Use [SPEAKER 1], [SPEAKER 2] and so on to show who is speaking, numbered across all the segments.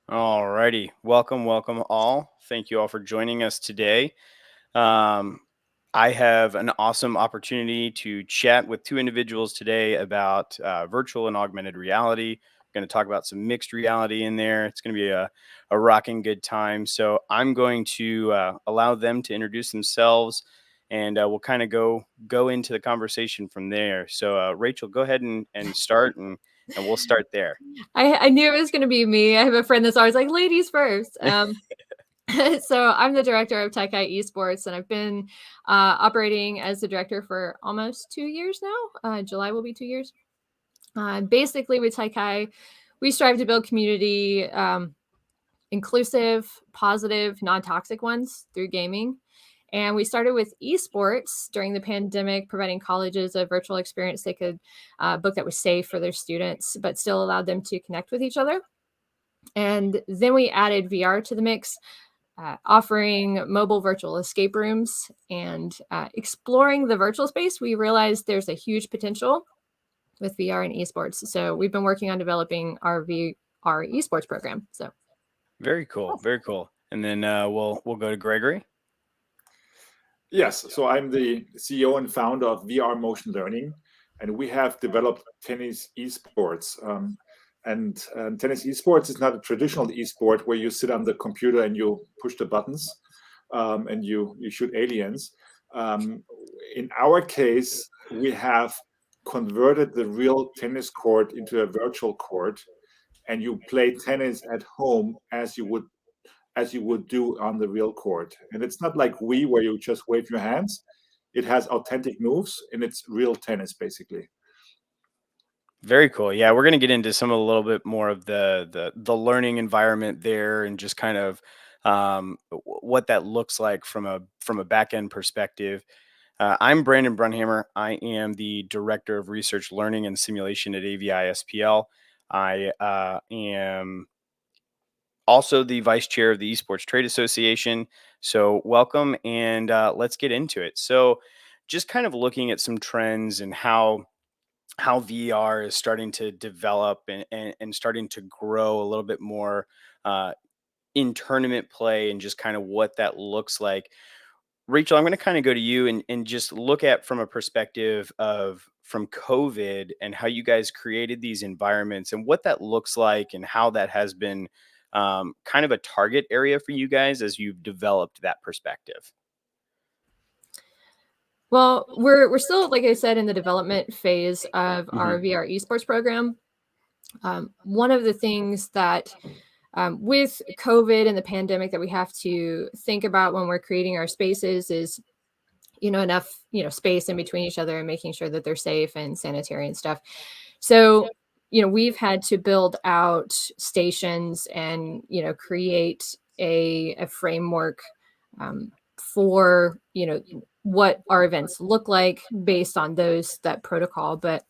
[SPEAKER 1] Alrighty, welcome all. Thank you all for joining us today. I have an awesome opportunity to chat with two individuals today about virtual and augmented reality. We're going to talk about some mixed reality in there. It's going to be a rocking good time. So I'm going to allow them to introduce themselves, and we'll kind of go into the conversation from there. So Rachel, go ahead and start, and we'll start there.
[SPEAKER 2] I knew it was going to be me. I have a friend that's always like, ladies first. So I'm the director of Taikai Esports, and I've been operating as the director for almost 2 years now. July will be 2 years. Basically, with Taikai, we strive to build community, inclusive, positive, non-toxic ones through gaming. And we started with esports during the pandemic, providing colleges a virtual experience they could book that was safe for their students, but still allowed them to connect with each other. And then we added VR to the mix, offering mobile virtual escape rooms and exploring the virtual space. We realized there's a huge potential with VR and esports. So we've been working on developing our VR esports program. So
[SPEAKER 1] very cool, very cool. And then we'll go to Gregory.
[SPEAKER 3] Yes, so I'm the CEO and founder of VR Motion Learning, and we have developed tennis esports. And tennis esports is not a traditional esport where you sit on the computer and you push the buttons and you shoot aliens. In our case, we have converted the real tennis court into a virtual court, and you play tennis at home as you would do on the real court. And it's not like Wii where you just wave your hands. It has authentic moves, and it's real tennis, basically.
[SPEAKER 1] Very cool. Yeah, we're going to get into some of a little bit more of the learning environment there, and just kind of what that looks like from a back end perspective. I'm Brandon Brunhammer. I am the Director of Research Learning and Simulation at AVI-SPL. I am also the Vice Chair of the Esports Trade Association. So welcome, and let's get into it. So just kind of looking at some trends and how VR is starting to develop and starting to grow a little bit more in tournament play, and just kind of what that looks like. Rachel, I'm going to kind of go to you and just look at from a perspective from COVID and how you guys created these environments and what that looks like, and how that has been kind of a target area for you guys as you've developed that perspective.
[SPEAKER 2] Well, we're still, like I said, in the development phase of our VR esports program. One of the things that with COVID and the pandemic that we have to think about when we're creating our spaces is, enough, space in between each other and making sure that they're safe and sanitary and stuff. So, we've had to build out stations and, create a framework for, what our events look like based on that protocol. But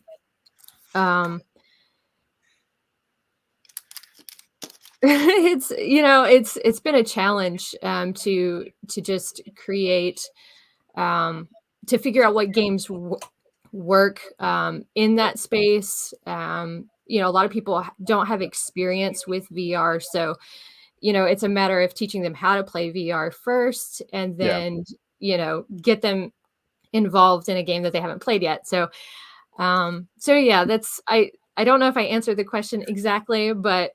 [SPEAKER 2] it's been a challenge to just create, to figure out what games work in that space. A lot of people don't have experience with VR, so it's a matter of teaching them how to play VR first, and then get them involved in a game that they haven't played yet. So that's I don't know if I answered the question exactly, but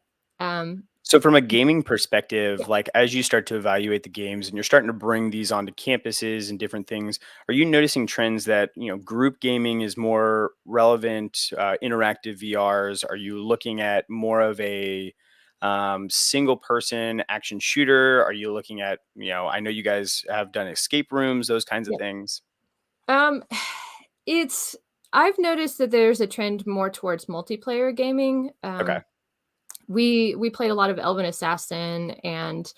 [SPEAKER 1] so from a gaming perspective, like as you start to evaluate the games and you're starting to bring these onto campuses and different things, are you noticing trends that, group gaming is more relevant, interactive VRs? Are you looking at more of a single person action shooter? Are you looking at, I know you guys have done escape rooms, those kinds of things.
[SPEAKER 2] I've noticed that there's a trend more towards multiplayer gaming.
[SPEAKER 1] Okay.
[SPEAKER 2] We played a lot of Elven Assassin, and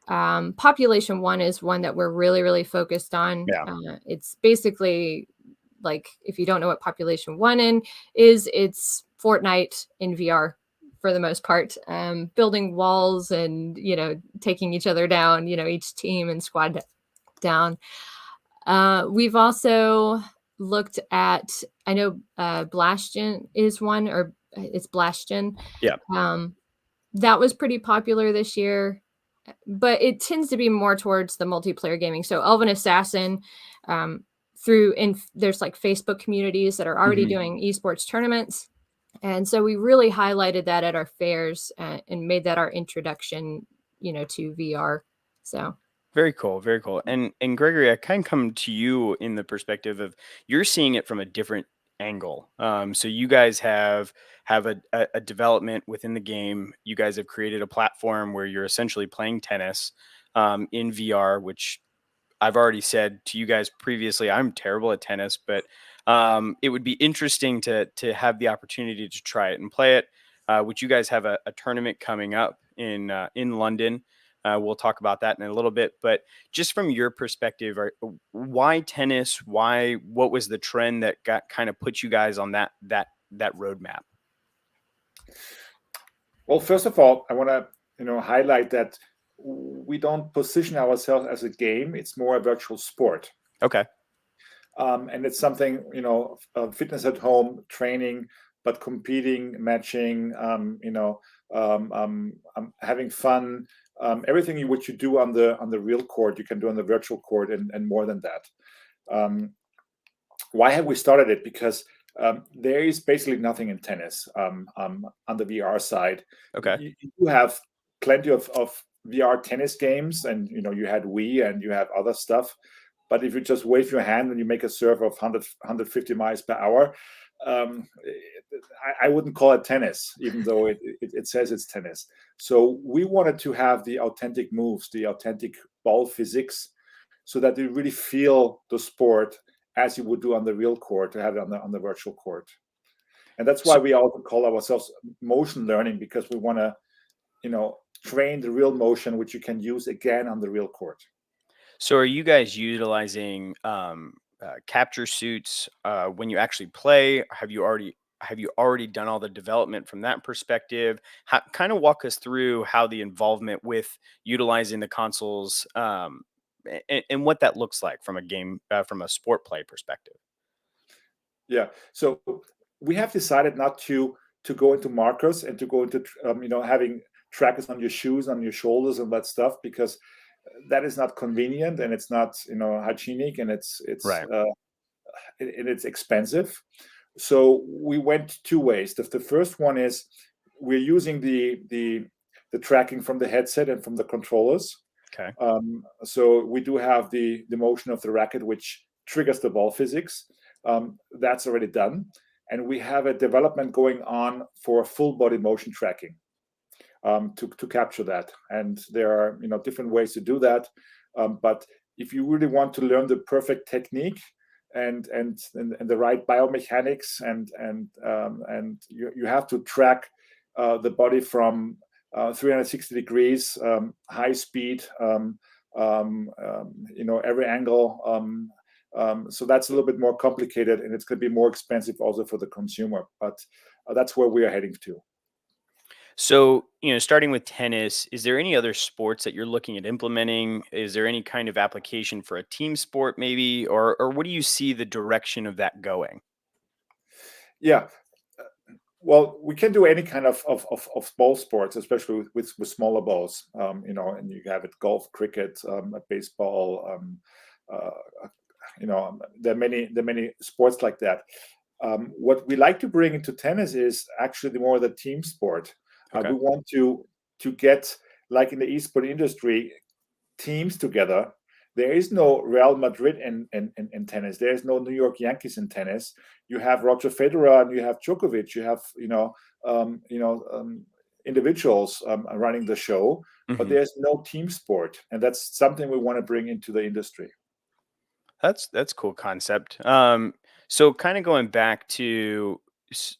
[SPEAKER 2] Population 1 is one that we're really, really focused on.
[SPEAKER 1] Yeah.
[SPEAKER 2] It's basically, like, if you don't know what Population 1 is, it's Fortnite in VR for the most part, building walls and, taking each other down, each team and squad down. We've also looked at, I know Blastion is one, or it's Blastion.
[SPEAKER 1] Yeah.
[SPEAKER 2] That was pretty popular this year, but it tends to be more towards the multiplayer gaming. So Elven Assassin, there's like Facebook communities that are already doing esports tournaments. And so we really highlighted that at our fairs and made that our introduction, to VR. So
[SPEAKER 1] very cool. Very cool. And Gregory, I kind of come to you in the perspective of you're seeing it from a different angle. So you guys have a development within the game. You guys have created a platform where you're essentially playing tennis in VR, which I've already said to you guys previously, I'm terrible at tennis, but it would be interesting to have the opportunity to try it and play it. Which you guys have a tournament coming up in London. We'll talk about that in a little bit, but just from your perspective, why tennis? What was the trend that kind of put you guys on that roadmap?
[SPEAKER 3] Well, first of all, I want to highlight that we don't position ourselves as a game. It's more a virtual sport.
[SPEAKER 1] Okay.
[SPEAKER 3] And it's something, fitness at home, training, but competing, matching, having fun. Everything which you do on the real court, you can do on the virtual court, and more than that. Why have we started it? Because there is basically nothing in tennis on the VR side.
[SPEAKER 1] Okay.
[SPEAKER 3] You have plenty of VR tennis games, and you had Wii and you have other stuff. But if you just wave your hand and you make a serve of 150 miles per hour, I wouldn't call it tennis, even though it says it's tennis. So we wanted to have the authentic moves, the authentic ball physics, so that you really feel the sport as you would do on the real court, to have it on the virtual court. And that's why we also call ourselves motion learning, because we want to, train the real motion, which you can use again on the real court.
[SPEAKER 1] So are you guys utilizing capture suits when you actually play? Have you already done all the development from that perspective? Kind of walk us through how the involvement with utilizing the consoles and what that looks like from a game, from a sport play perspective.
[SPEAKER 3] Yeah. So we have decided not to go into markers and to go into having trackers on your shoes, on your shoulders, and that stuff, because that is not convenient, and it's not hygienic, and it's
[SPEAKER 1] right.
[SPEAKER 3] It's expensive. So we went two ways. The first one is we're using the tracking from the headset and from the controllers.
[SPEAKER 1] Okay.
[SPEAKER 3] So we do have the motion of the racket, which triggers the ball physics. That's already done, and we have a development going on for full body motion tracking. To capture that, and there are different ways to do that, but if you really want to learn the perfect technique and the right biomechanics, and you have to track the body from 360 degrees, high speed, every angle, so that's a little bit more complicated, and it's going to be more expensive also for the consumer, but that's where we are heading to.
[SPEAKER 1] So, starting with tennis, is there any other sports that you're looking at implementing? Is there any kind of application for a team sport maybe, or what do you see the direction of that going?
[SPEAKER 3] Yeah. Well, we can do any kind of ball sports, especially with smaller balls, and you have it golf, cricket, baseball, there are many sports like that. What we like to bring into tennis is actually more the team sport.
[SPEAKER 1] Okay.
[SPEAKER 3] We want to get, like in the esports industry, teams together. There is no Real Madrid in tennis. There is no New York Yankees in tennis. You have Roger Federer and you have Djokovic. You have individuals running the show, but there's no team sport, and that's something we want to bring into the industry.
[SPEAKER 1] That's a cool concept. So kind of going back to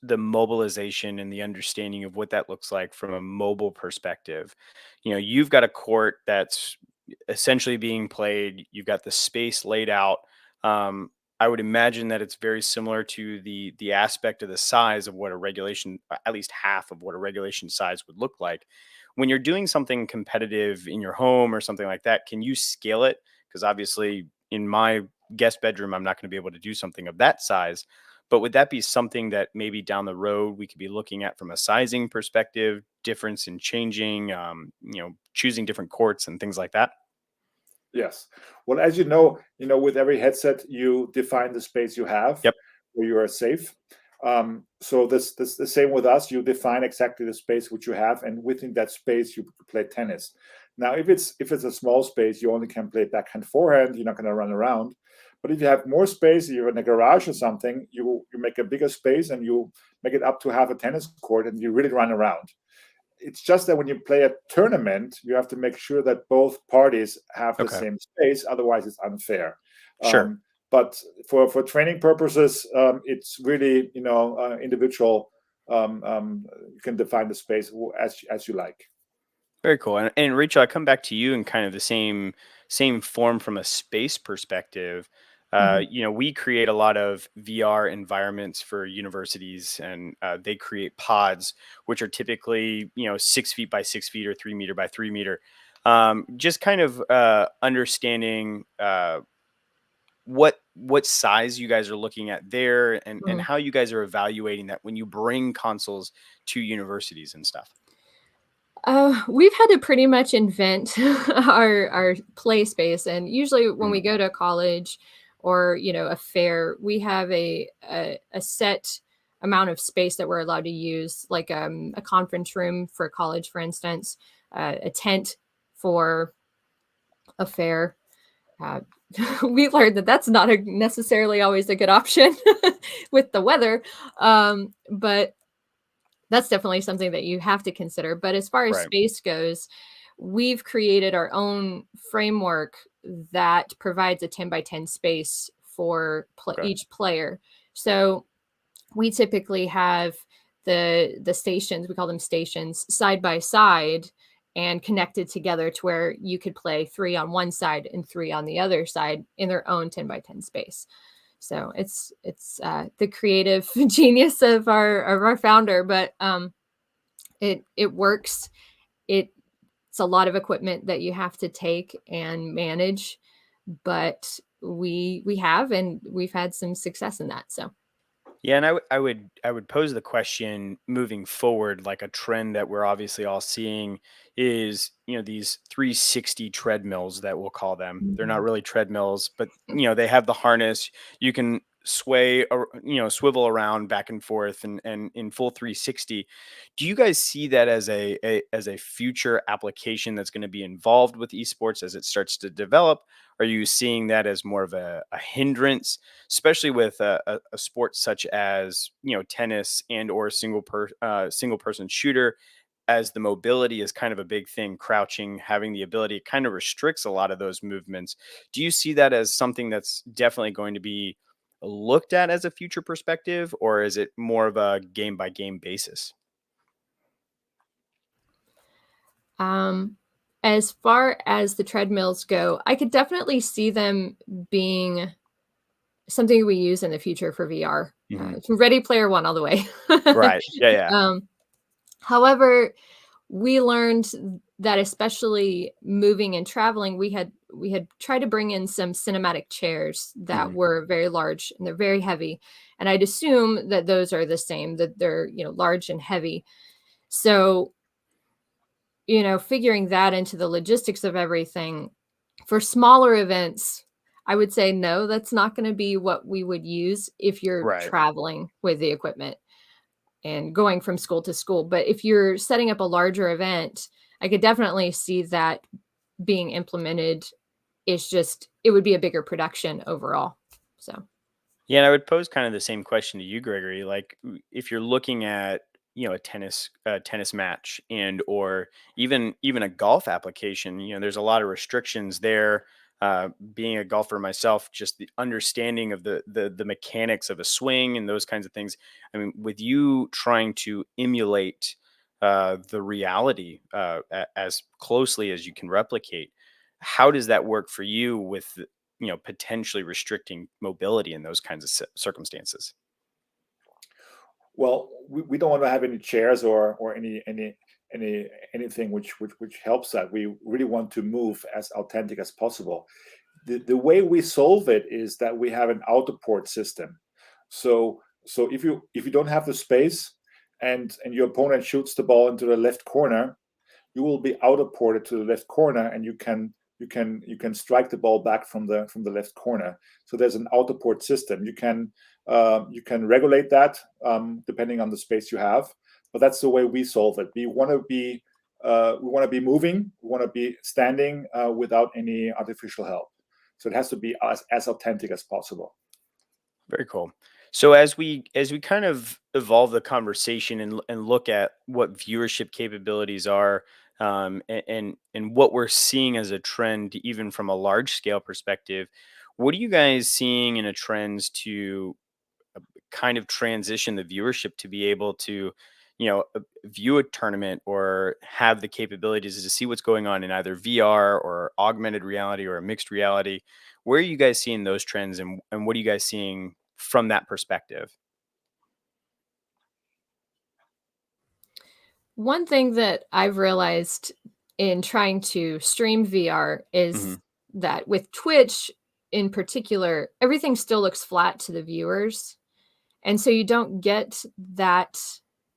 [SPEAKER 1] the mobilization and the understanding of what that looks like from a mobile perspective. You've got a court that's essentially being played. You've got the space laid out. Um, I would imagine that it's very similar to the aspect of the size of what a regulation, at least half of what a regulation size would look like. When you're doing something competitive in your home or something like that, can you scale it? Because obviously, in my guest bedroom, I'm not going to be able to do something of that size. But would that be something that maybe down the road we could be looking at from a sizing perspective, difference in changing, choosing different courts and things like that?
[SPEAKER 3] Yes. Well, as you know, with every headset, you define the space you have
[SPEAKER 1] Yep.
[SPEAKER 3] where you are safe. So this the same with us. You define exactly the space which you have, and within that space, you play tennis. Now, if it's a small space, you only can play backhand, forehand. You're not going to run around. But if you have more space, you're in a garage or something, you make a bigger space and you make it up to half a tennis court, and you really run around. It's just that when you play a tournament, you have to make sure that both parties have the
[SPEAKER 1] Okay.
[SPEAKER 3] same space. Otherwise, it's unfair.
[SPEAKER 1] Sure.
[SPEAKER 3] But for training purposes, it's really individual. You can define the space as you like.
[SPEAKER 1] Very cool. And Rachel, I come back to you in kind of the same form from a space perspective. We create a lot of VR environments for universities, and they create pods, which are typically 6 feet by 6 feet or 3 meter by 3 meter. Just kind of understanding what size you guys are looking at there, and how you guys are evaluating that when you bring consoles to universities and stuff.
[SPEAKER 2] We've had to pretty much invent our play space, and usually when we go to college or a fair, we have a set amount of space that we're allowed to use, like a conference room for college, for instance, a tent for a fair. We learned that that's not necessarily always a good option with the weather, but that's definitely something that you have to consider. But as far as
[SPEAKER 1] Right.
[SPEAKER 2] space goes, we've created our own framework that provides a 10 by 10 space for
[SPEAKER 1] Okay.
[SPEAKER 2] each player. So we typically have the stations, we call them stations, side by side and connected together to where you could play 3 on one side and 3 on the other side in their own 10 by 10 space. So it's the creative genius of our founder, but it works. It's a lot of equipment that you have to take and manage, but we have, and we've had some success in that. So
[SPEAKER 1] Yeah, and I would pose the question moving forward, like a trend that we're obviously all seeing is, these 360 treadmills that we'll call them. They're not really treadmills, but they have the harness. You can sway or swivel around back and forth and in full 360. Do you guys see that as a future application that's going to be involved with esports as it starts to develop? Are you seeing that as more of a hindrance, especially with a sport such as tennis and or single person shooter, as the mobility is kind of a big thing? Crouching, having the ability, kind of restricts a lot of those movements. Do you see that as something that's definitely going to be looked at as a future perspective, or is it more of a game by game basis?
[SPEAKER 2] As far as the treadmills go, I could definitely see them being something we use in the future for VR. Ready Player One all the way.
[SPEAKER 1] Right. Yeah.
[SPEAKER 2] However, we learned that especially moving and traveling, we had tried to bring in some cinematic chairs that were very large and they're very heavy. And I'd assume that those are the same, that they're, large and heavy. So, figuring that into the logistics of everything for smaller events, I would say, no, that's not going to be what we would use if you're
[SPEAKER 1] Right.
[SPEAKER 2] traveling with the equipment and going from school to school. But if you're setting up a larger event, I could definitely see that being implemented. It's just, it would be a bigger production overall. So,
[SPEAKER 1] Yeah, and I would pose kind of the same question to you, Gregory. Like, if you're looking at a tennis match, and or even a golf application. There's a lot of restrictions there. Being a golfer myself, just the understanding of the mechanics of a swing and those kinds of things. I mean, with you trying to emulate the reality as closely as you can replicate, how does that work for you with potentially restricting mobility in those kinds of circumstances?
[SPEAKER 3] Well, we don't want to have any chairs or anything which helps that. We really want to move as authentic as possible. The way we solve it is that we have an auto port system. So if you don't have the space and your opponent shoots the ball into the left corner, you will be auto ported to the left corner, and you can strike the ball back from the left corner. So there's an auto port system. You can regulate that depending on the space you have, but that's the way we solve it. We want to be moving. We want to be standing without any artificial help. So it has to be as authentic as possible.
[SPEAKER 1] Very cool. So as we kind of evolve the conversation and look at what viewership capabilities are, and what we're seeing as a trend, even from a large scale perspective, what are you guys seeing in a trends to kind of transition the viewership to be able to, view a tournament or have the capabilities to see what's going on in either VR or augmented reality or a mixed reality? Where are you guys seeing those trends, and what are you guys seeing from that perspective?
[SPEAKER 2] One thing that I've realized in trying to stream VR
[SPEAKER 1] Hmm.
[SPEAKER 2] is that with Twitch in particular, everything still looks flat to the viewers. And so you don't get that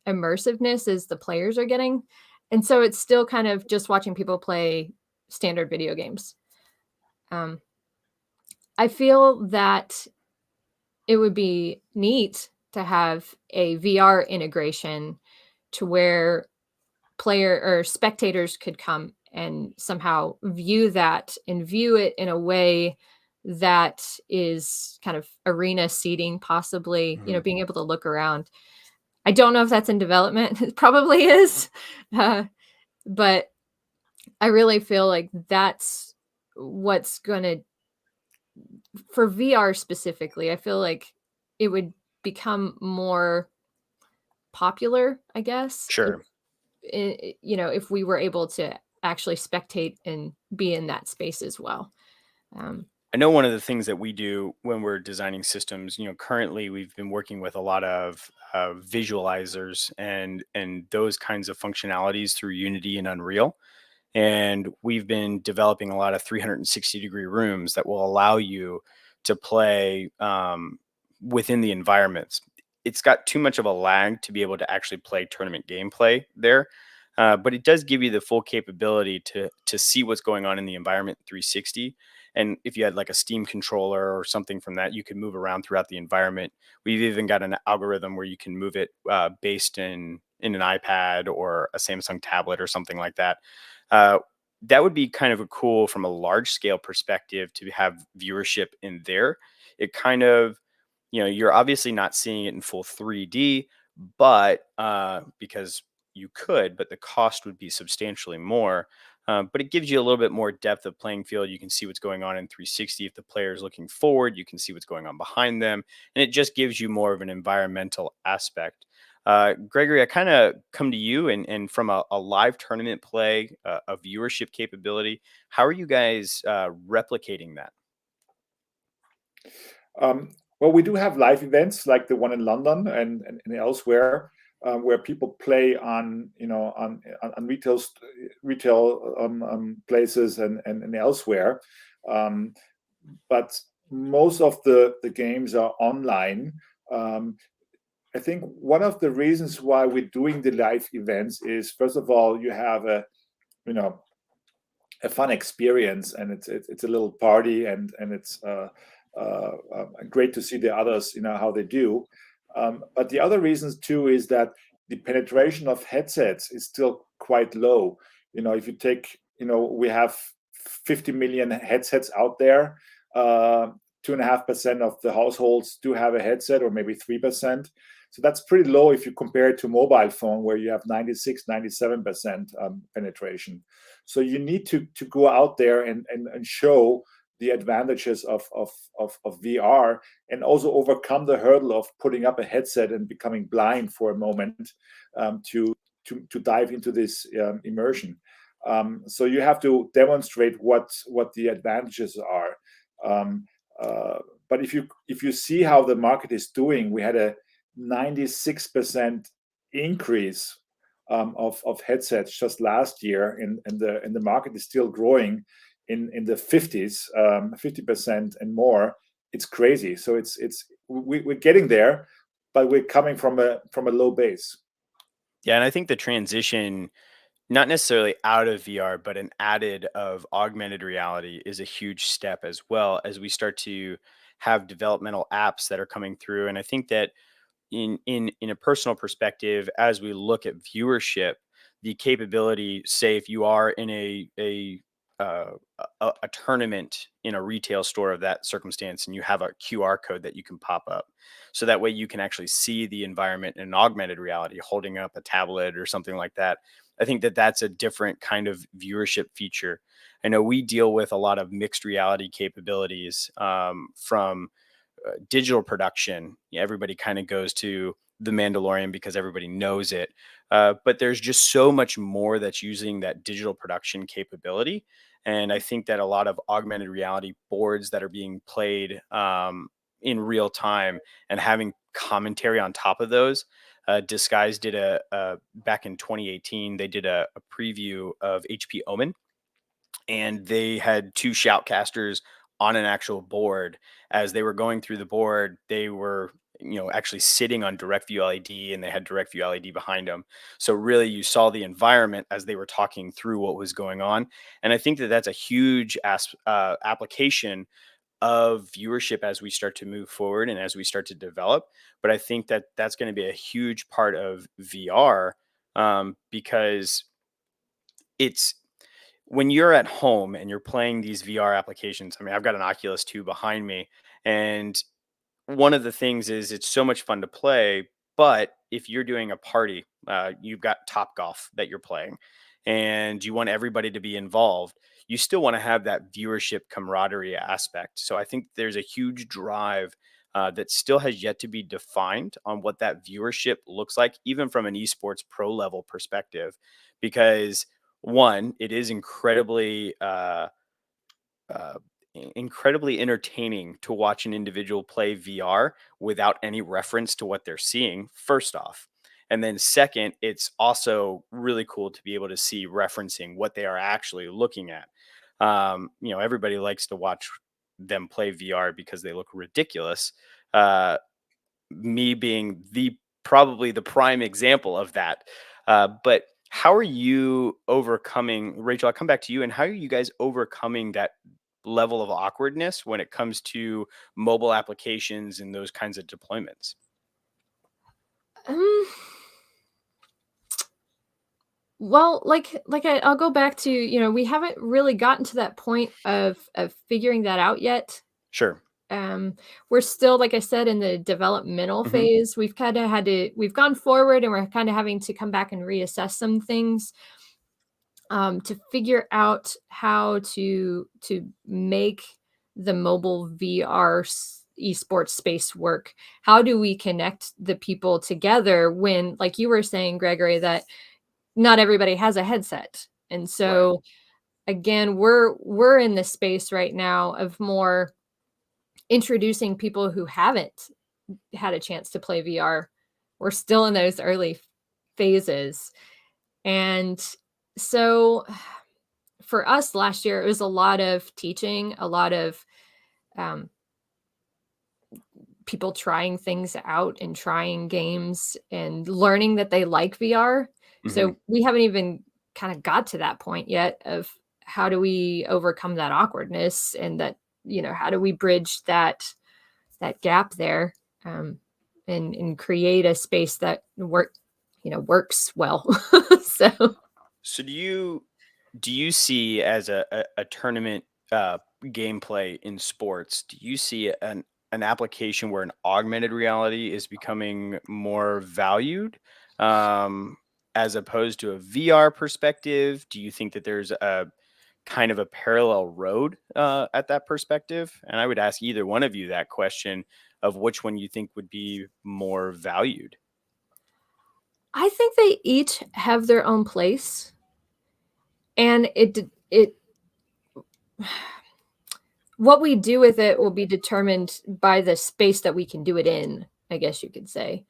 [SPEAKER 2] immersiveness as the players are getting. And so it's still kind of just watching people play standard video games. Um, I feel that it would be neat to have a VR integration to where player or spectators could come and somehow view that and view it in a way that is kind of arena seating, possibly,
[SPEAKER 1] Hmm.
[SPEAKER 2] being able to look around. I don't know if that's in development. It probably is. Uh, but I really feel like that's what's going to, for VR specifically, I feel like it would become more popular, I guess, if,
[SPEAKER 1] Sure.
[SPEAKER 2] if we were able to actually spectate and be in that space as well. Um,
[SPEAKER 1] I know one of the things that we do when we're designing systems, currently we've been working with a lot of visualizers and those kinds of functionalities through Unity and Unreal. And we've been developing a lot of 360-degree rooms that will allow you to play within the environments. It's got too much of a lag to be able to actually play tournament gameplay there, but it does give you the full capability to see what's going on in the environment 360. And if you had like a Steam controller or something from that, you can move around throughout the environment. We've even got an algorithm where you can move it based in an iPad or a Samsung tablet or something like that. uh, that would be kind of a cool from a large scale perspective to have viewership in there. It kind of, you're obviously not seeing it in full 3D, but because you could, but the cost would be substantially more. But it gives you a little bit more depth of playing field. You can see what's going on in 360. If the player is looking forward, you can see what's going on behind them. And it just gives you more of an environmental aspect. Gregory, I kind of come to you, and from a live tournament play, a viewership capability, how are you guys replicating that?
[SPEAKER 3] Well, we do have live events like the one in London and elsewhere, where people play on retail places and elsewhere. Um, but most of the games are online. Um, I think one of the reasons why we're doing the live events is, first of all, you have you know a fun experience, and it's a little party, and it's great to see the others, how they do. But the other reasons too is that the penetration of headsets is still quite low. If you take, we have 50 million headsets out there. 2.5% of the households do have a headset, or maybe 3%. So that's pretty low if you compare it to mobile phone, where you have 96, 97% penetration. So you need to go out there and show the advantages of VR, and also overcome the hurdle of putting up a headset and becoming blind for a moment, to dive into this immersion. So you have to demonstrate what the advantages are. But if you see how the market is doing, we had a 96% increase of headsets just last year, and the market is still growing in the 50s, 50% and more. It's crazy. So we're getting there, but we're coming from a low base.
[SPEAKER 1] Yeah, and I think the transition, not necessarily out of VR, but an added of augmented reality, is a huge step, as well as we start to have developmental apps that are coming through. And I think that in a personal perspective, as we look at viewership, the capability, say if you are in uh, a tournament in a retail store of that circumstance, and you have a QR code that you can pop up, so that way you can actually see the environment in augmented reality, holding up a tablet or something like that. I think that that's a different kind of viewership feature. I know we deal with a lot of mixed reality capabilities, from digital production. Yeah, everybody kind of goes to The Mandalorian because everybody knows it. But there's just so much more that's using that digital production capability. And I think that a lot of augmented reality boards that are being played in real time, and having commentary on top of those. Disguise did back in 2018, they did a preview of HP Omen, and they had two shoutcasters on an actual board. As they were going through the board, they were actually sitting on direct view led, and they had direct view led behind them. So really you saw the environment as they were talking through what was going on. And I think that that's a huge application of viewership as we start to move forward and as we start to develop. But I think that that's going to be a huge part of VR, because it's when you're at home and you're playing these VR applications. I mean, I've got an Oculus 2 behind me, and one of the things is it's so much fun to play. But if you're doing a party, you've got Top Golf that you're playing, and you want everybody to be involved, you still want to have that viewership camaraderie aspect. So I think there's a huge drive that still has yet to be defined on what that viewership looks like, even from an esports pro level perspective. Because one, it is uh, incredibly entertaining to watch an individual play VR without any reference to what they're seeing, first off. And then second, it's also really cool to be able to see referencing what they are actually looking at. Everybody likes to watch them play VR because they look ridiculous. Uh, Me being probably the prime example of that. But how are you overcoming, Rachel? I'll come back to you. And how are you guys overcoming that level of awkwardness when it comes to mobile applications and those kinds of deployments?
[SPEAKER 2] Um, well, I'll go back to, we haven't really gotten to that point of figuring that out yet.
[SPEAKER 1] Sure.
[SPEAKER 2] We're still, like I said, in the developmental
[SPEAKER 1] Hmm.
[SPEAKER 2] phase. We've gone forward, and we're kind of having to come back and reassess some things, to figure out how to make the mobile VR esports space work. How do we connect the people together when, like you were saying, Gregory, that not everybody has a headset. And
[SPEAKER 1] Right.
[SPEAKER 2] so again, we're in this space right now of more introducing people who haven't had a chance to play VR. We're still in those early phases. And so for us last year, it was a lot of teaching, a lot of um, people trying things out and trying games and learning that they like VR.
[SPEAKER 1] Hmm.
[SPEAKER 2] So we haven't even kind of got to that point yet of how do we overcome that awkwardness, and that, how do we bridge that gap there, um, and create a space that works well. So
[SPEAKER 1] So do you see, as a tournament gameplay in sports, do you see an application where an augmented reality is becoming more valued, as opposed to a VR perspective? Do you think that there's a kind of a parallel road at that perspective? And I would ask either one of you that question of which one you think would be more valued.
[SPEAKER 2] I think they each have their own place, and it what we do with it will be determined by the space that we can do it in, I guess you could say.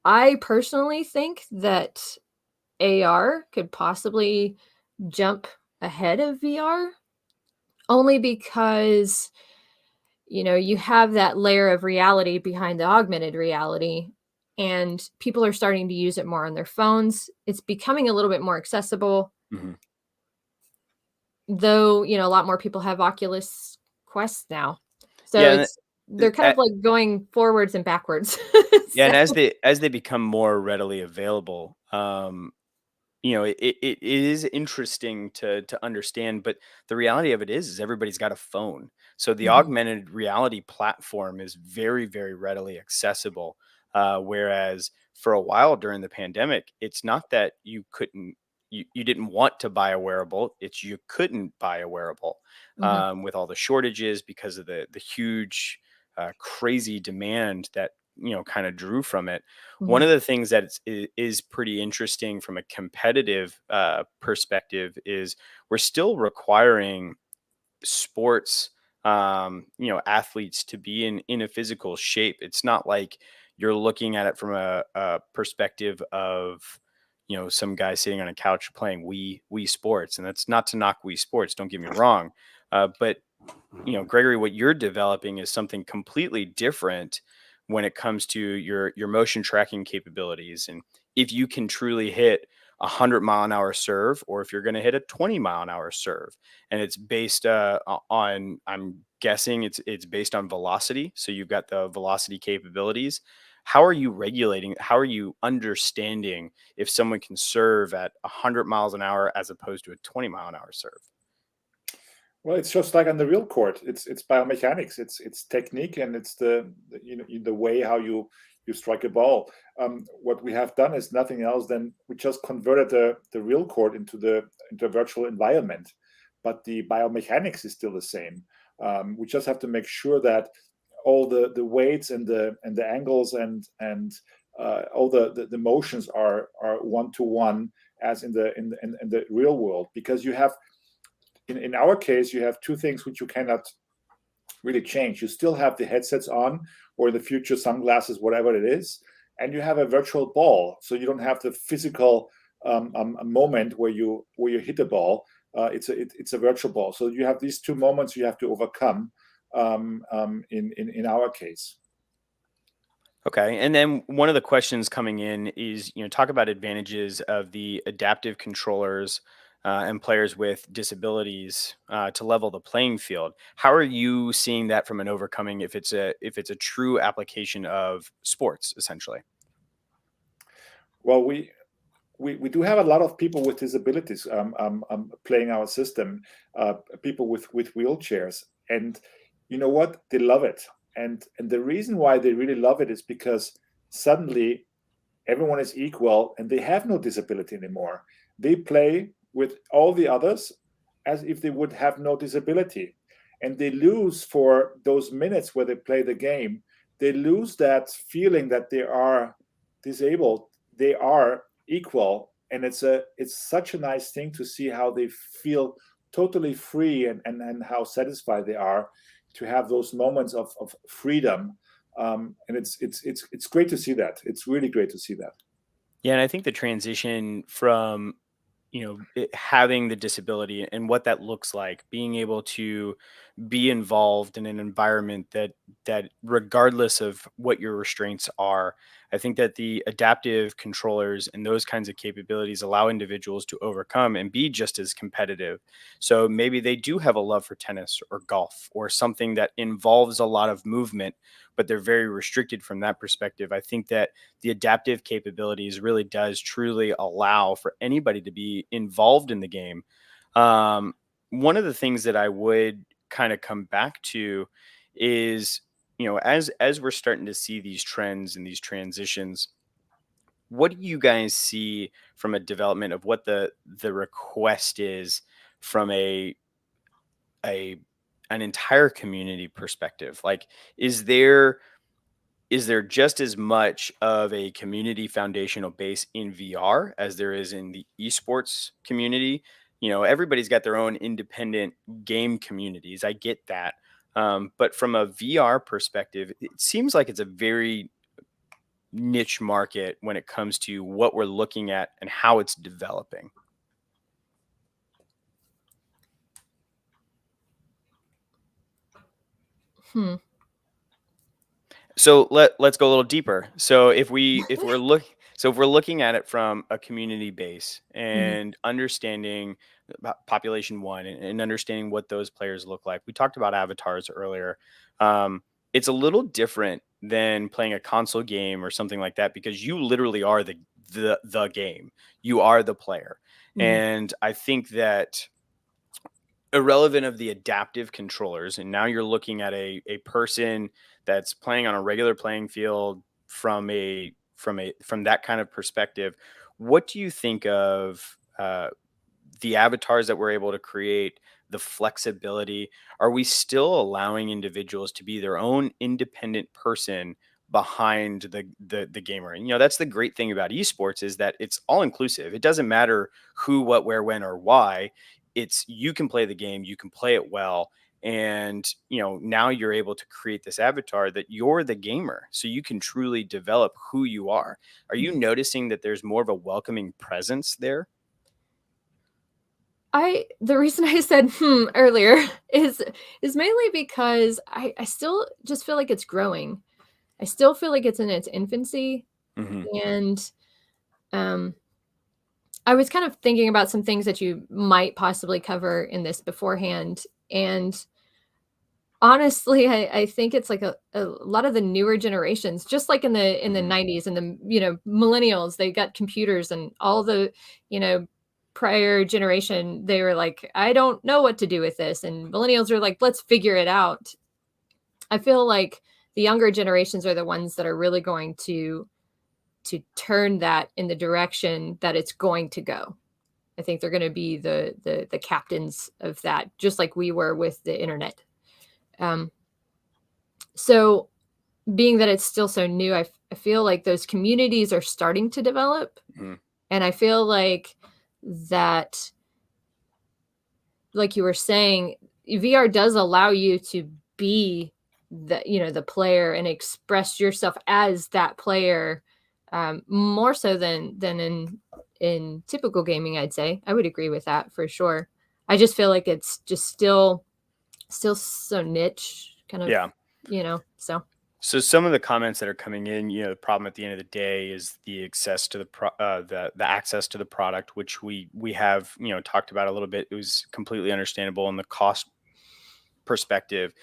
[SPEAKER 2] I personally think that AR could possibly jump ahead of VR, only because you have that layer of reality behind the augmented reality, and people are starting to use it more on their phones. It's becoming a little bit more accessible,
[SPEAKER 1] Mhm.
[SPEAKER 2] though, a lot more people have Oculus Quests now. So
[SPEAKER 1] Yeah,
[SPEAKER 2] they're kind of like going forwards and backwards.
[SPEAKER 1] yeah, and
[SPEAKER 2] So,
[SPEAKER 1] as they become more readily available, it is interesting to understand, but the reality of it is everybody's got a phone. So the
[SPEAKER 2] mhm,
[SPEAKER 1] augmented reality platform is very, very readily accessible. Whereas for a while during the pandemic, it's not that you didn't want to buy a wearable, it's you couldn't buy a wearable,
[SPEAKER 2] mhm,
[SPEAKER 1] with all the shortages because of the huge, crazy demand that kind of drew from it. One
[SPEAKER 2] mhm,
[SPEAKER 1] of the things that is pretty interesting from a competitive perspective is we're still requiring sports, athletes to be in a physical shape. It's not like you're looking at it from a perspective of some guy sitting on a couch playing Wii Sports, and that's not to knock Wii Sports. Don't get me wrong, but Gregory, what you're developing is something completely different when it comes to your motion tracking capabilities, and if you can truly hit 100-mile-an-hour serve, or if you're going to hit a 20-mile-an-hour serve, and it's based on, I'm guessing it's based on velocity. So you've got the velocity capabilities. How are you regulating? How are you understanding if someone can serve at 100 miles an hour as opposed to a 20-mile-an-hour serve?
[SPEAKER 3] Well, it's just like on the real court. It's biomechanics. It's technique, and it's the way how you strike a ball. What we have done is nothing else than we just converted the real court into a virtual environment, but the biomechanics is still the same. We just have to make sure that all the weights and the angles and all the motions are one to one as in the real world, because you have in our case, you have two things which you cannot really change. You still have the headsets on, or in the future, sunglasses, whatever it is, and you have a virtual ball. So you don't have the physical moment where you hit the ball. It's a virtual ball. So you have these two moments you have to overcome in our case.
[SPEAKER 1] Okay. And then one of the questions coming in is, talk about advantages of the adaptive controllers and players with disabilities to level the playing field. How are you seeing that from an overcoming if it's a true application of sports, essentially?
[SPEAKER 3] Well, we do have a lot of people with disabilities playing our system, people with wheelchairs, and you know what? They love it, and the reason why they really love it is because suddenly everyone is equal and they have no disability anymore. They play with all the others as if they would have no disability, and they lose for those minutes where they play the game. They lose that feeling that they are disabled. They are equal, and it's such a nice thing to see how they feel totally free, and how satisfied they are to have those moments of freedom. And it's great to see that. It's really great to see that.
[SPEAKER 1] Yeah, and I think the transition from having the disability and what that looks like, being able to be involved in an environment that regardless of what your restraints are, I think that the adaptive controllers and those kinds of capabilities allow individuals to overcome and be just as competitive. So maybe they do have a love for tennis or golf or something that involves a lot of movement, but they're very restricted from that perspective. I think that the adaptive capabilities really does truly allow for anybody to be involved in the game. One of the things that I would kind of come back to is, as we're starting to see these trends and these transitions, what do you guys see from a development of what the request is from a an entire community perspective? Like, is there is there just as much of a community foundational base in VR as there is in the esports community? Everybody's got their own independent game communities. I get that. But from a VR perspective, it seems like it's a very niche market when it comes to what we're looking at and how it's developing.
[SPEAKER 2] Hmm.
[SPEAKER 1] So let's go a little deeper. So if we're looking at it from a community base
[SPEAKER 2] Mhm.
[SPEAKER 1] and understanding about population one, and understanding what those players look like. We talked about avatars earlier. It's a little different than playing a console game or something like that, because you literally are the game. You are the player.
[SPEAKER 2] Mhm.
[SPEAKER 1] And I think that, irrelevant of the adaptive controllers, and now you're looking at a person that's playing on a regular playing field from that kind of perspective. What do you think of the avatars that we're able to create, the flexibility? Are we still allowing individuals to be their own independent person behind the gamer? And that's the great thing about esports, is that it's all inclusive. It doesn't matter who, what, where, when, or why. It's, you can play the game, you can play it well, and now you're able to create this avatar that you're the gamer, so you can truly develop who you are. Are you
[SPEAKER 2] Mhm.
[SPEAKER 1] noticing that there's more of a welcoming presence there?
[SPEAKER 2] The reason I said earlier is mainly because I still just feel like it's growing. I still feel like it's in its infancy,
[SPEAKER 1] Hmm.
[SPEAKER 2] and um I was kind of thinking about some things that you might possibly cover in this beforehand. And honestly, I think it's like a lot of the newer generations, just like in the
[SPEAKER 1] Hmm.
[SPEAKER 2] 90s and the millennials, they got computers, and all the you know prior generation, they were like, I don't know what to do with this, and millennials are like, let's figure it out. I feel like the younger generations are the ones that are really going to turn that in the direction that it's going to go. I think they're going to be the captains of that, just like we were with the internet. Um, so, being that it's still so new, I feel like those communities are starting to develop,
[SPEAKER 1] Hmm.
[SPEAKER 2] and I feel like that, like you were saying, VR does allow you to be the player and express yourself as that player, more so than in typical gaming. I'd say I would agree with that for sure. I just feel like it's just still so niche, kind of,
[SPEAKER 1] Yeah.
[SPEAKER 2] so.
[SPEAKER 1] So some of the comments that are coming in, the problem at the end of the day is the access to the access to the product, which we have talked about a little bit. It was completely understandable, and the cost perspective.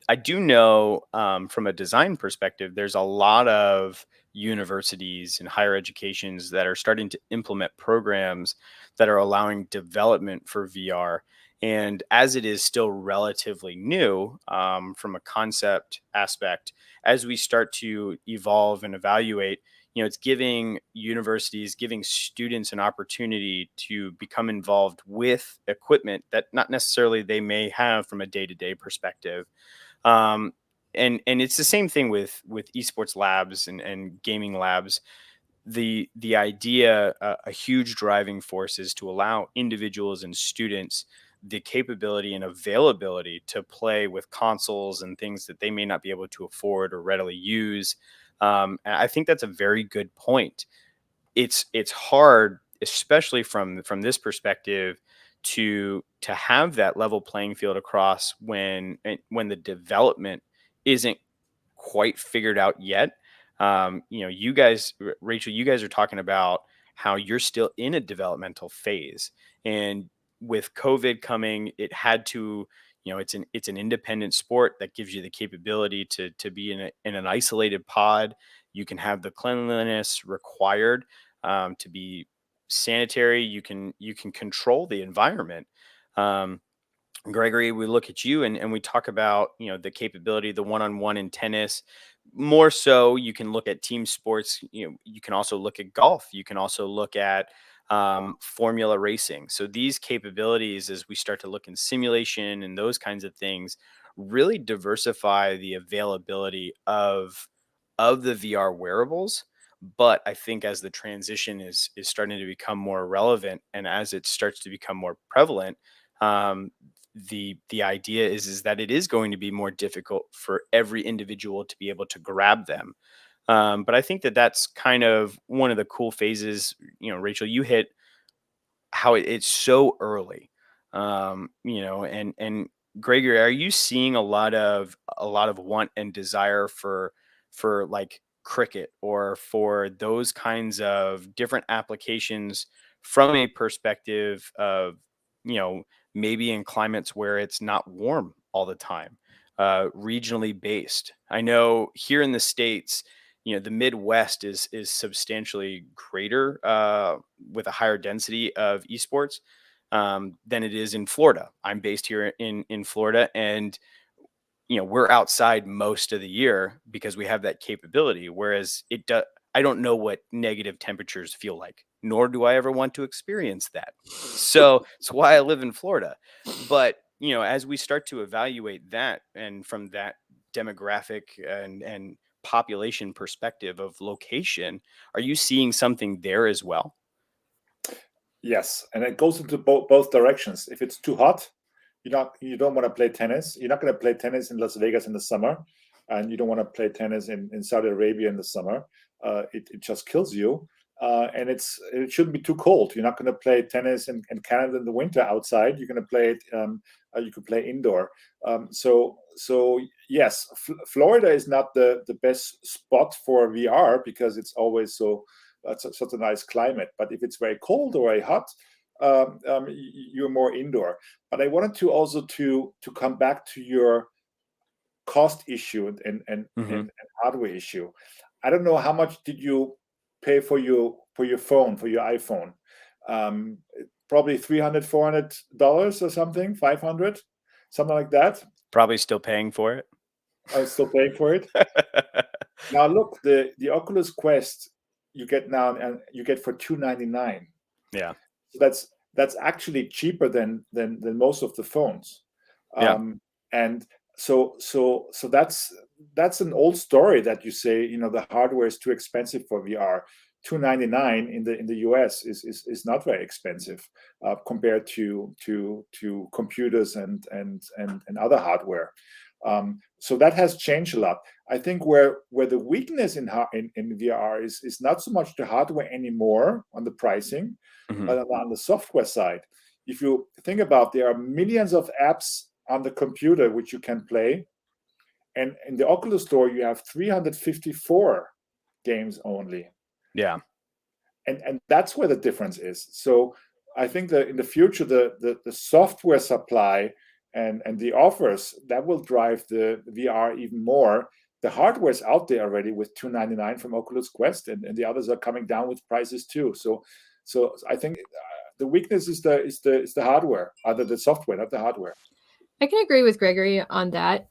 [SPEAKER 1] I do know, from a design perspective, there's a lot of universities and higher educations that are starting to implement programs that are allowing development for VR. And as it is still relatively new, from a concept aspect, as we start to evolve and evaluate, it's giving universities, giving students an opportunity to become involved with equipment that not necessarily they may have from a day-to-day perspective. um, and it's the same thing with esports labs and gaming labs. The idea, a huge driving force, is to allow individuals and students the capability and availability to play with consoles and things that they may not be able to afford or readily use. And I think that's a very good point. It's hard, especially from this perspective, to have that level playing field across when the development isn't quite figured out yet. You guys, Rachel, you guys are talking about how you're still in a developmental phase, and with COVID coming, it had to. It's an independent sport that gives you the capability to be in an isolated pod. You can have the cleanliness required, to be sanitary. You can control the environment. Um, Gregory, we look at you and we talk about, the capability, the one-on-one in tennis. More so, you can look at team sports. You can also look at golf. You can also look at formula racing. So these capabilities, as we start to look in simulation and those kinds of things, really diversify the availability of the VR wearables. But I think as the transition is starting to become more relevant, and as it starts to become more prevalent, um, the idea is that it is going to be more difficult for every individual to be able to grab them. But I think that that's kind of one of the cool phases. Rachel, you hit how it's so early. And Gregory, are you seeing a lot of want and desire for like cricket or for those kinds of different applications from a perspective of, you know, maybe in climates where it's not warm all the time, regionally based? I know here in the States, the Midwest is substantially greater, with a higher density of esports, than it is in Florida. I'm based here in Florida, and we're outside most of the year because we have that capability. Whereas I don't know what negative temperatures feel like, nor do I ever want to experience that. So it's why I live in Florida. But as we start to evaluate that, and from that demographic and population perspective of location, are you seeing something there as well?
[SPEAKER 3] Yes, and it goes into both directions. If it's too hot, you don't want to play tennis. You're not going to play tennis in Las Vegas in the summer, and you don't want to play tennis in Saudi Arabia in the summer. It just kills you. And it shouldn't be too cold. You're not going to play tennis in Canada in the winter outside. You're going to play it. You could play indoor. So yes, Florida is not the best spot for VR because it's always such a nice climate. But if it's very cold or very hot, you're more indoor. But I wanted to also to come back to your cost issue and hardware issue. I don't know how much did you pay for your phone, for your iPhone. Probably $300-$400 or something, 500, something like that.
[SPEAKER 1] Probably still paying for it.
[SPEAKER 3] I was still paying for it. Now look, the Oculus Quest you get now, and you get for $299.
[SPEAKER 1] Yeah.
[SPEAKER 3] So that's actually cheaper than most of the phones. And so that's an old story that you say, the hardware is too expensive for VR. $299 in the US is not very expensive compared to computers and other hardware. So that has changed a lot. I think where the weakness in VR is not so much the hardware anymore on the pricing, but on the software side. If you think about, there are millions of apps on the computer which you can play, and in the Oculus Store you have 354 games only.
[SPEAKER 1] Yeah.
[SPEAKER 3] And that's where the difference is. So I think that in the future, the software supply and the offers that will drive the VR even more. The hardware is out there already with $299 from Oculus Quest, and the others are coming down with prices too. So I think the weakness is the hardware, other the software, not the hardware.
[SPEAKER 2] I can agree with Gregory on that.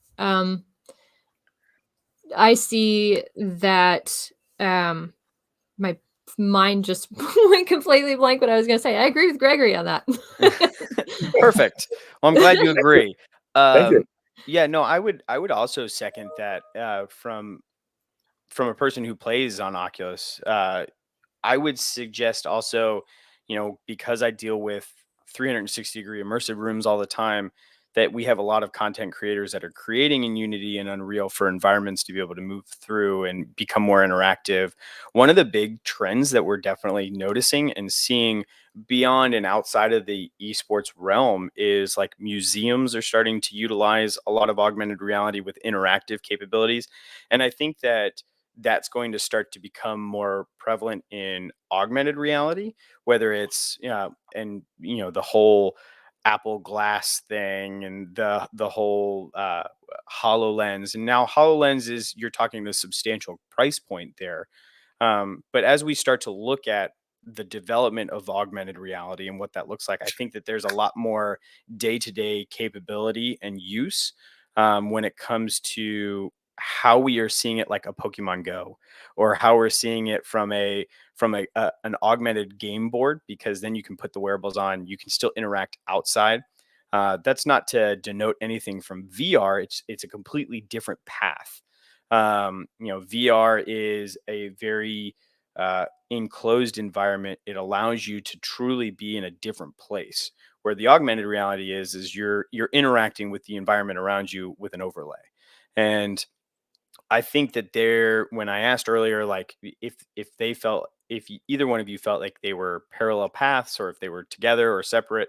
[SPEAKER 2] I see that my mind just went completely blank what I was going to say. I agree with Gregory on that.
[SPEAKER 1] Perfect. Well, I'm glad you agree.
[SPEAKER 3] Thank you.
[SPEAKER 1] Yeah, no, I would also second that, from a person who plays on Oculus. I would suggest also, because I deal with 360-degree immersive rooms all the time, that we have a lot of content creators that are creating in Unity and Unreal for environments to be able to move through and become more interactive. One of the big trends that we're definitely noticing and seeing beyond and outside of the esports realm is like museums are starting to utilize a lot of augmented reality with interactive capabilities. And I think that that's going to start to become more prevalent in augmented reality, whether it's, and the whole Apple Glass thing and the whole HoloLens. And now HoloLens is, you're talking the substantial price point there. But as we start to look at the development of augmented reality and what that looks like, I think that there's a lot more day-to-day capability and use when it comes to how we are seeing it, like a Pokemon Go, or how we're seeing it from an augmented game board, because then you can put the wearables on, you can still interact outside. That's not to denote anything from VR. It's a completely different path. VR is a very enclosed environment. It allows you to truly be in a different place. Where the augmented reality is you're interacting with the environment around you with an overlay. And I think that when I asked earlier, like if either one of you felt like they were parallel paths or if they were together or separate,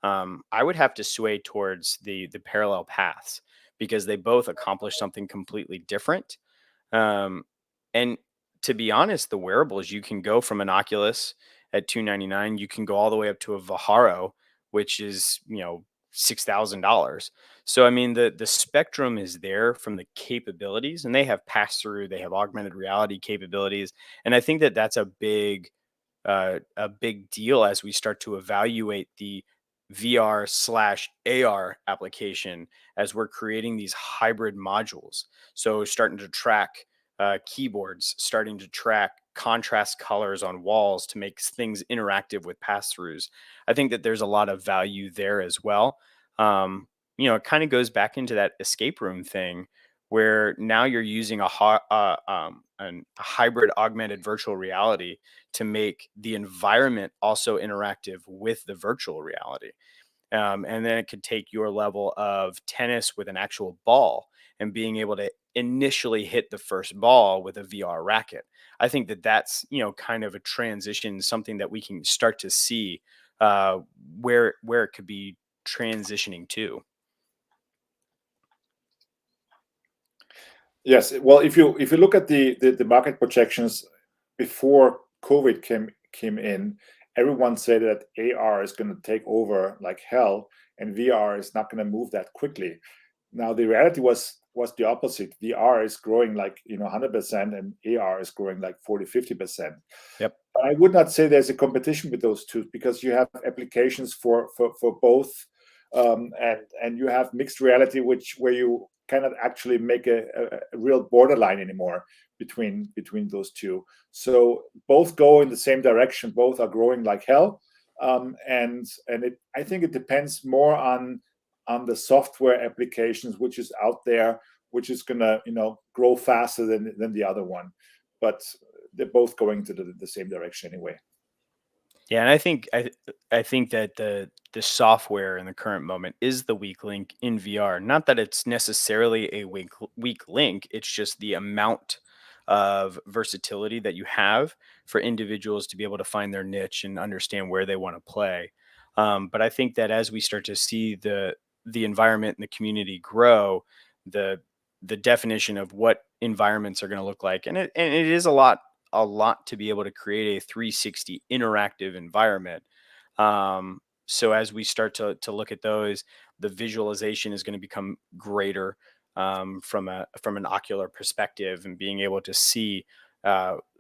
[SPEAKER 1] I would have to sway towards the parallel paths, because they both accomplish something completely different. And to be honest, the wearables, you can go from an Oculus at 299, you can go all the way up to a Viharo, which is, $6,000. So I mean, the spectrum is there from the capabilities, and they have pass through, they have augmented reality capabilities, and I think that that's a big deal as we start to evaluate the VR slash AR application, as we're creating these hybrid modules. So starting to track keyboards, starting to track contrast colors on walls to make things interactive with pass throughs. I think that there's a lot of value there as well. It kind of goes back into that escape room thing, where now you're using a hybrid augmented virtual reality to make the environment also interactive with the virtual reality. And then it could take your level of tennis with an actual ball and being able to initially hit the first ball with a VR racket. I think that that's, kind of a transition, something that we can start to see uh, where it could be transitioning to.
[SPEAKER 3] Yes. Well, if you look at the market projections before COVID came in, everyone said that AR is going to take over like hell, and VR is not going to move that quickly. Now the reality was the opposite. VR is growing like 100%, and AR is growing like 40-50%.
[SPEAKER 1] Yep.
[SPEAKER 3] But I would not say there's a competition with those two, because you have applications for both, and you have mixed reality, where you cannot actually make a real borderline anymore between those two. So both go in the same direction. Both are growing like hell, I think it depends more on the software applications which is out there, which is gonna grow faster than the other one. But they're both going to the same direction anyway.
[SPEAKER 1] Yeah, and I think that the software in the current moment is the weak link in VR. Not that it's necessarily a weak link, it's just the amount of versatility that you have for individuals to be able to find their niche and understand where they want to play. But I think that as we start to see the environment and the community grow, the the definition of what environments are going to look like, and it is a lot to be able to create a 360 interactive environment. So as we start to look at those, the visualization is going to become greater, from an ocular perspective, and being able to see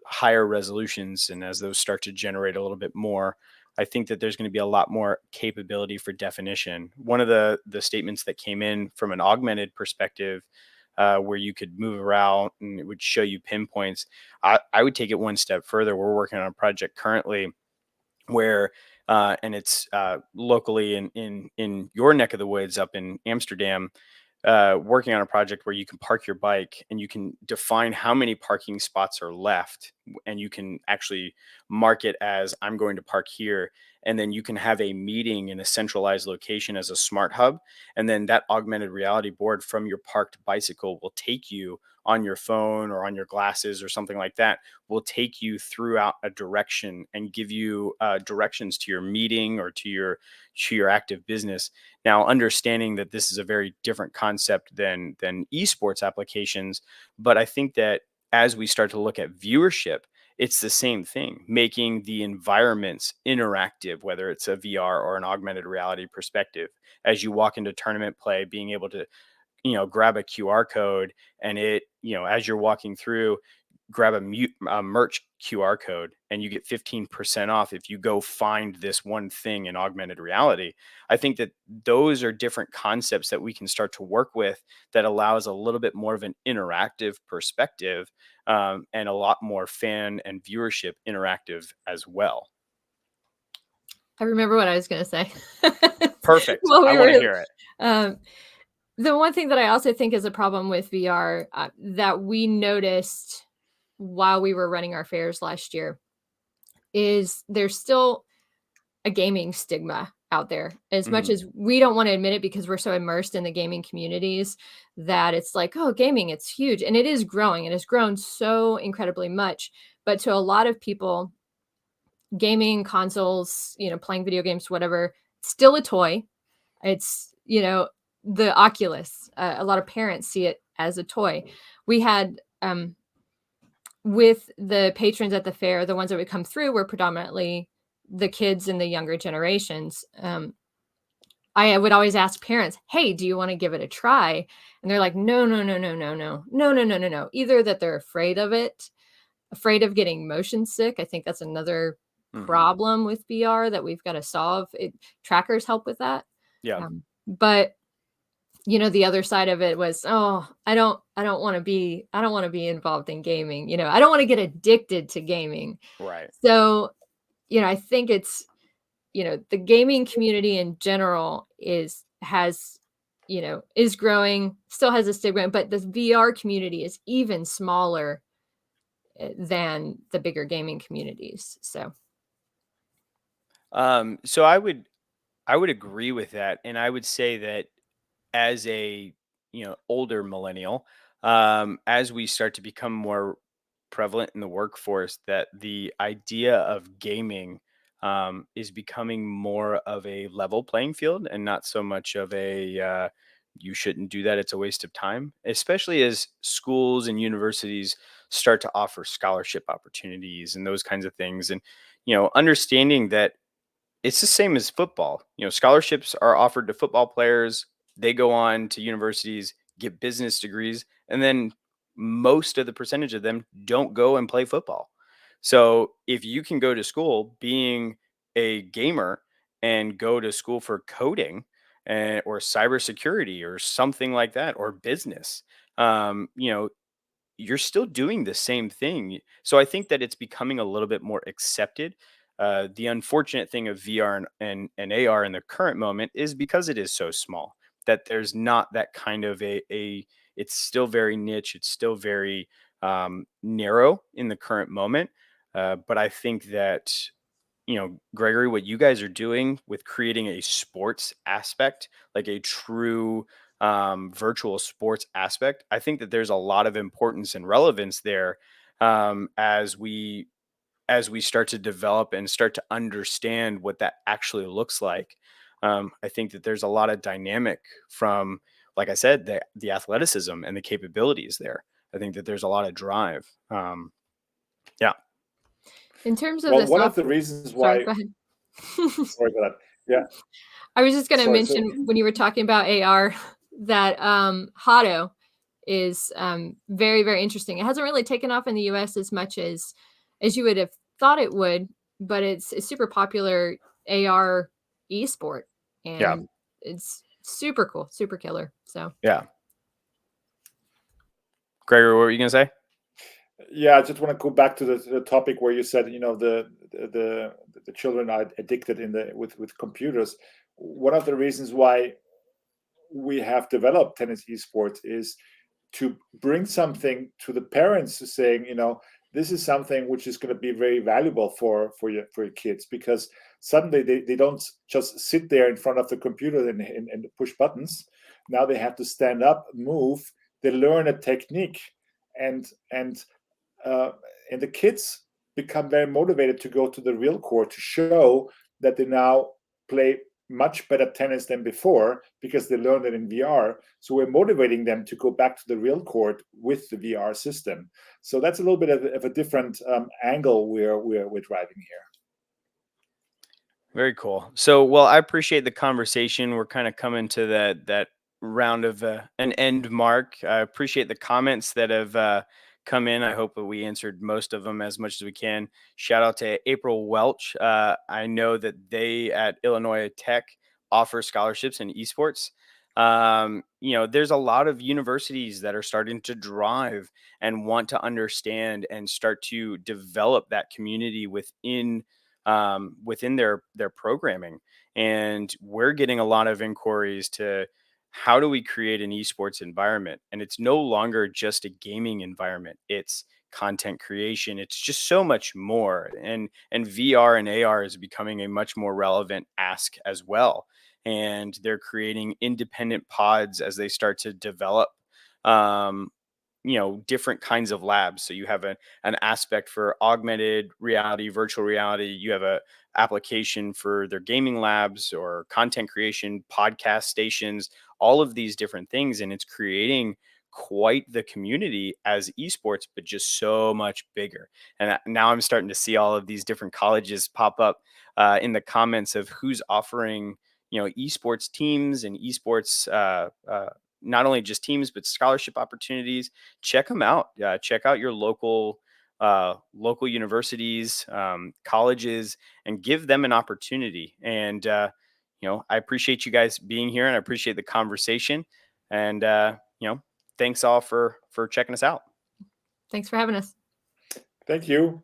[SPEAKER 1] higher resolutions. And as those start to generate a little bit more, I think that there's going to be a lot more capability for definition. One of the statements that came in from an augmented perspective, where you could move around and it would show you pinpoints. I would take it one step further. We're working on a project currently where, and it's locally in your neck of the woods up in Amsterdam, working on a project where you can park your bike and you can define how many parking spots are left, and you can actually mark it as I'm going to park here, and then you can have a meeting in a centralized location as a smart hub, and then that augmented reality board from your parked bicycle will take you on your phone or on your glasses or something like that, will take you throughout a direction and give you directions to your meeting or to your active business. Now, understanding that this is a very different concept than esports applications, but I think that as we start to look at viewership, it's the same thing, making the environments interactive, whether it's a VR or an augmented reality perspective. As you walk into tournament play, being able to grab a QR code, and as you're walking through, grab a merch QR code and you get 15% off if you go find this one thing in augmented reality. I think that those are different concepts that we can start to work with that allows a little bit more of an interactive perspective, and a lot more fan and viewership interactive as well.
[SPEAKER 2] I remember what I was going to say.
[SPEAKER 1] Perfect.
[SPEAKER 2] Well,
[SPEAKER 1] I want to hear it.
[SPEAKER 2] The one thing that I also think is a problem with VR that we noticed while we were running our fairs last year is there's still a gaming stigma out there. As much as we don't want to admit it because we're so immersed in the gaming communities that it's like, oh, gaming, it's huge. And it is growing. It has grown so incredibly much. But to a lot of people, gaming consoles, playing video games, whatever, still a toy. It's, the Oculus. A lot of parents see it as a toy. We had, with the patrons at the fair, the ones that would come through were predominantly the kids in the younger generations. I would always ask parents, hey, do you want to give it a try? And they're like, no. Either that they're afraid of it, afraid of getting motion sick. I think that's another problem with VR that we've got to solve. Trackers help with that.
[SPEAKER 1] Yeah.
[SPEAKER 2] But the other side of it was, oh, I don't want to be involved in gaming. I don't want to get addicted to gaming.
[SPEAKER 1] Right.
[SPEAKER 2] So, I think it's, the gaming community in general is growing, still has a stigma, but the VR community is even smaller than the bigger gaming communities. So
[SPEAKER 1] I would agree with that. And I would say that as a, older millennial, as we start to become more prevalent in the workforce, that the idea of gaming is becoming more of a level playing field and not so much of a you shouldn't do that, it's a waste of time, especially as schools and universities start to offer scholarship opportunities and those kinds of things. And understanding that it's the same as football. Scholarships are offered to football players. They go on to universities, get business degrees, and then most of the percentage of them don't go and play football. So if you can go to school being a gamer and go to school for coding or cybersecurity or something like that, or business, you're still doing the same thing. So I think that it's becoming a little bit more accepted. The unfortunate thing of VR and AR in the current moment is because it is so small that there's not that kind of a it's still very niche. It's still very narrow in the current moment. But I think that, Gregory, what you guys are doing with creating a sports aspect, like a true virtual sports aspect, I think that there's a lot of importance and relevance there, as we start to develop and start to understand what that actually looks like. I think that there's a lot of dynamic from, like I said, the athleticism and the capabilities there. I think that there's a lot of drive. Yeah.
[SPEAKER 2] In terms of
[SPEAKER 3] one of the reasons why.
[SPEAKER 2] Sorry, go ahead.
[SPEAKER 3] Sorry about that. Yeah.
[SPEAKER 2] I was just going to mention when you were talking about AR that Hado is very, very interesting. It hasn't really taken off in the US as much as you would have thought it would, but it's a super popular AR esport, and it's super cool, super killer. So
[SPEAKER 1] yeah. Gregory, what were you going to say?
[SPEAKER 3] Yeah, I just want to go back to the topic where you said, the children are addicted with computers. One of the reasons why we have developed tennis esports is to bring something to the parents, saying, this is something which is going to be very valuable for your kids, because suddenly they don't just sit there in front of the computer and push buttons. Now they have to stand up, move. They learn a technique, and the kids become very motivated to go to the real court to show that they now play much better tennis than before because they learned it in VR. So we're motivating them to go back to the real court with the VR system. So that's a little bit of a different angle we're driving here.
[SPEAKER 1] Very cool. So, well, I appreciate the conversation. We're kind of coming to that round of an end mark. I appreciate the comments that have come in. I hope that we answered most of them as much as we can. Shout out to April Welch. I know that they at Illinois Tech offer scholarships in esports. There's a lot of universities that are starting to drive and want to understand and start to develop that community within their programming. And we're getting a lot of inquiries to how do we create an esports environment? And it's no longer just a gaming environment. It's content creation. It's just so much more. And VR and AR is becoming a much more relevant ask as well. And they're creating independent pods as they start to develop um, different kinds of labs. So you have an aspect for augmented reality, virtual reality. You have a application for their gaming labs or content creation, podcast stations, all of these different things. And it's creating quite the community as esports, but just so much bigger. And now I'm starting to see all of these different colleges pop up in the comments of who's offering, esports teams and esports, not only just teams, but scholarship opportunities. Check them out. Check out your local universities, colleges, and give them an opportunity. And I appreciate you guys being here, and I appreciate the conversation. And thanks all for checking us out.
[SPEAKER 2] Thanks for having us.
[SPEAKER 3] Thank you.